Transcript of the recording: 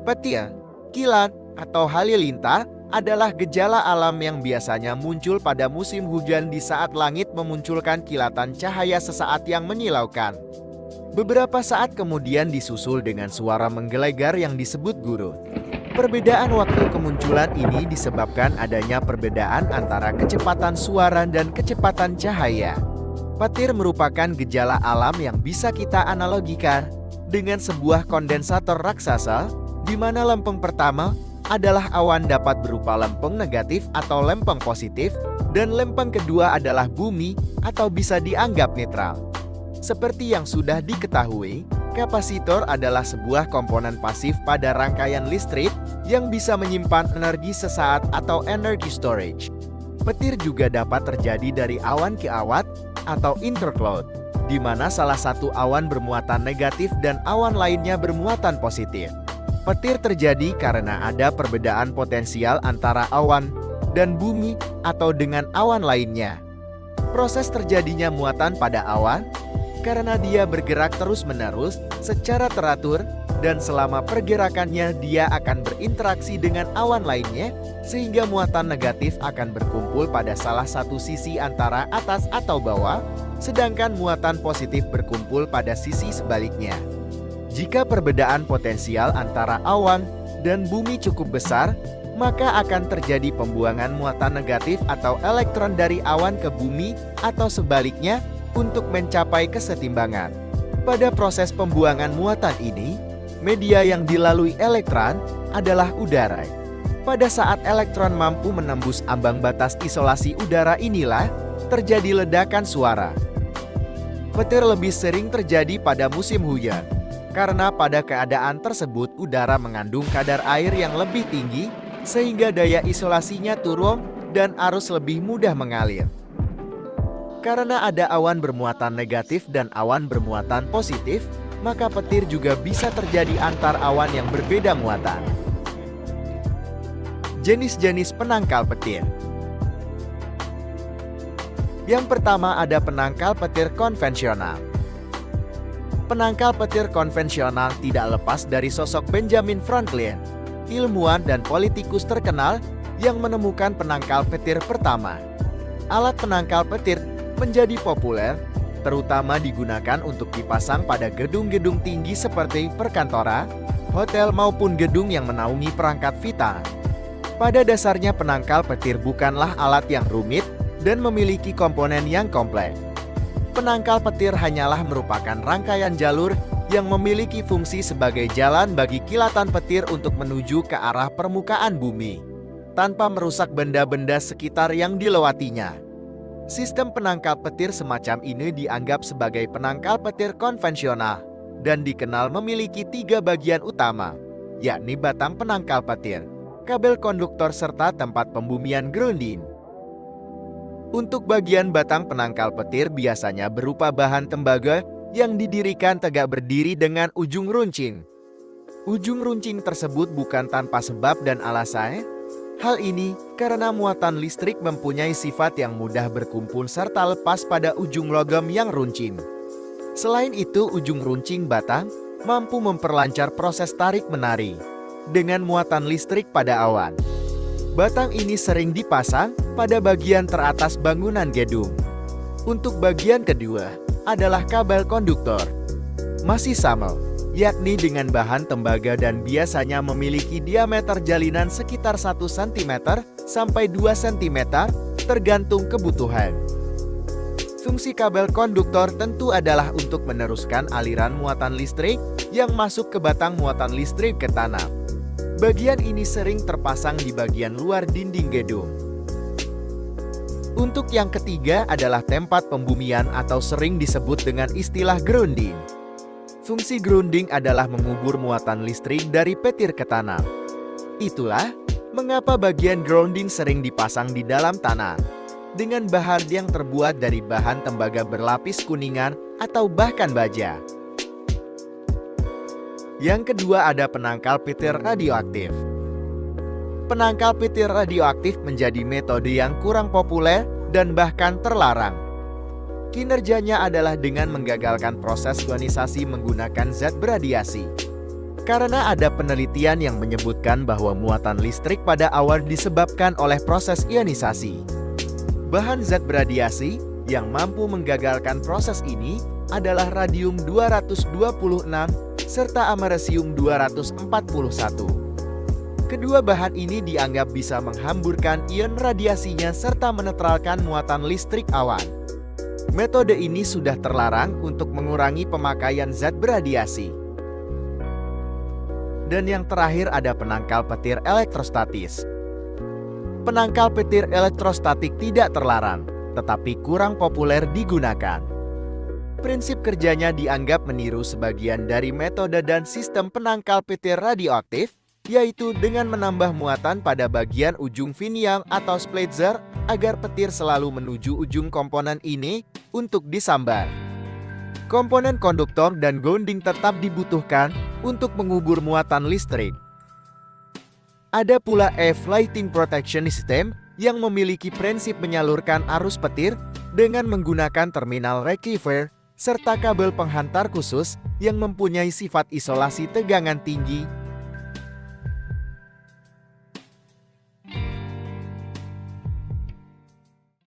Petir, kilat, atau halilintar adalah gejala alam yang biasanya muncul pada musim hujan di saat langit memunculkan kilatan cahaya sesaat yang menyilaukan. Beberapa saat kemudian disusul dengan suara menggelegar yang disebut gurun. Perbedaan waktu kemunculan ini disebabkan adanya perbedaan antara kecepatan suara dan kecepatan cahaya. Petir merupakan gejala alam yang bisa kita analogikan dengan sebuah kondensator raksasa, di mana lempeng pertama adalah awan dapat berupa lempeng negatif atau lempeng positif, dan lempeng kedua adalah bumi atau bisa dianggap netral. Seperti yang sudah diketahui, kapasitor adalah sebuah komponen pasif pada rangkaian listrik yang bisa menyimpan energi sesaat atau energy storage. Petir juga dapat terjadi dari awan kiawat atau intercloud, di mana salah satu awan bermuatan negatif dan awan lainnya bermuatan positif. Petir terjadi karena ada perbedaan potensial antara awan dan bumi atau dengan awan lainnya. Proses terjadinya muatan pada awan karena dia bergerak terus-menerus secara teratur, dan selama pergerakannya dia akan berinteraksi dengan awan lainnya sehingga muatan negatif akan berkumpul pada salah satu sisi antara atas atau bawah, sedangkan muatan positif berkumpul pada sisi sebaliknya. Jika perbedaan potensial antara awan dan bumi cukup besar, maka akan terjadi pembuangan muatan negatif atau elektron dari awan ke bumi atau sebaliknya untuk mencapai kesetimbangan. Pada proses pembuangan muatan ini, media yang dilalui elektron adalah udara. Pada saat elektron mampu menembus ambang batas isolasi udara inilah terjadi ledakan suara. Petir lebih sering terjadi pada musim hujan, karena pada keadaan tersebut udara mengandung kadar air yang lebih tinggi sehingga daya isolasinya turun dan arus lebih mudah mengalir. Karena ada awan bermuatan negatif dan awan bermuatan positif, maka petir juga bisa terjadi antar awan yang berbeda muatan. Jenis-jenis penangkal petir. Yang pertama ada penangkal petir konvensional. Penangkal petir konvensional tidak lepas dari sosok Benjamin Franklin, ilmuwan dan politikus terkenal yang menemukan penangkal petir pertama. Alat penangkal petir menjadi populer, terutama digunakan untuk dipasang pada gedung-gedung tinggi seperti perkantoran, hotel maupun gedung yang menaungi perangkat vital. Pada dasarnya penangkal petir bukanlah alat yang rumit dan memiliki komponen yang kompleks. Penangkal petir hanyalah merupakan rangkaian jalur yang memiliki fungsi sebagai jalan bagi kilatan petir untuk menuju ke arah permukaan bumi, tanpa merusak benda-benda sekitar yang dilewatinya. Sistem penangkal petir semacam ini dianggap sebagai penangkal petir konvensional dan dikenal memiliki 3 bagian utama, yakni batang penangkal petir, kabel konduktor serta tempat pembumian grounding. Untuk bagian batang penangkal petir biasanya berupa bahan tembaga yang didirikan tegak berdiri dengan ujung runcing. Ujung runcing tersebut bukan tanpa sebab dan alasan. Hal ini karena muatan listrik mempunyai sifat yang mudah berkumpul serta lepas pada ujung logam yang runcing. Selain itu, ujung runcing batang mampu memperlancar proses tarik-menarik dengan muatan listrik pada awan. Batang ini sering dipasang pada bagian teratas bangunan gedung. Untuk bagian kedua adalah kabel konduktor. Masih sama, yakni dengan bahan tembaga dan biasanya memiliki diameter jalinan sekitar 1 cm sampai 2 cm tergantung kebutuhan. Fungsi kabel konduktor tentu adalah untuk meneruskan aliran muatan listrik yang masuk ke batang muatan listrik ke tanah. Bagian ini sering terpasang di bagian luar dinding gedung. Untuk yang ketiga adalah tempat pembumian atau sering disebut dengan istilah grounding. Fungsi grounding adalah mengubur muatan listrik dari petir ke tanah. Itulah mengapa bagian grounding sering dipasang di dalam tanah, dengan bahan yang terbuat dari bahan tembaga berlapis kuningan atau bahkan baja. Yang kedua ada penangkal petir radioaktif. Penangkal petir radioaktif menjadi metode yang kurang populer dan bahkan terlarang. Kinerjanya adalah dengan menggagalkan proses ionisasi menggunakan zat beradiasi. Karena ada penelitian yang menyebutkan bahwa muatan listrik pada awan disebabkan oleh proses ionisasi. Bahan zat beradiasi yang mampu menggagalkan proses ini adalah radium-226 serta amerisium-241. Kedua bahan ini dianggap bisa menghamburkan ion radiasinya serta menetralkan muatan listrik awan. Metode ini sudah terlarang untuk mengurangi pemakaian zat beradiasi. Dan yang terakhir ada penangkal petir elektrostatis. Penangkal petir elektrostatik tidak terlarang, tetapi kurang populer digunakan. Prinsip kerjanya dianggap meniru sebagian dari metode dan sistem penangkal petir radioaktif, yaitu dengan menambah muatan pada bagian ujung finial atau splitzer agar petir selalu menuju ujung komponen ini untuk disambar. Komponen konduktor dan grounding tetap dibutuhkan untuk mengubur muatan listrik. Ada pula Lighting Protection System yang memiliki prinsip menyalurkan arus petir dengan menggunakan terminal receiver serta kabel penghantar khusus yang mempunyai sifat isolasi tegangan tinggi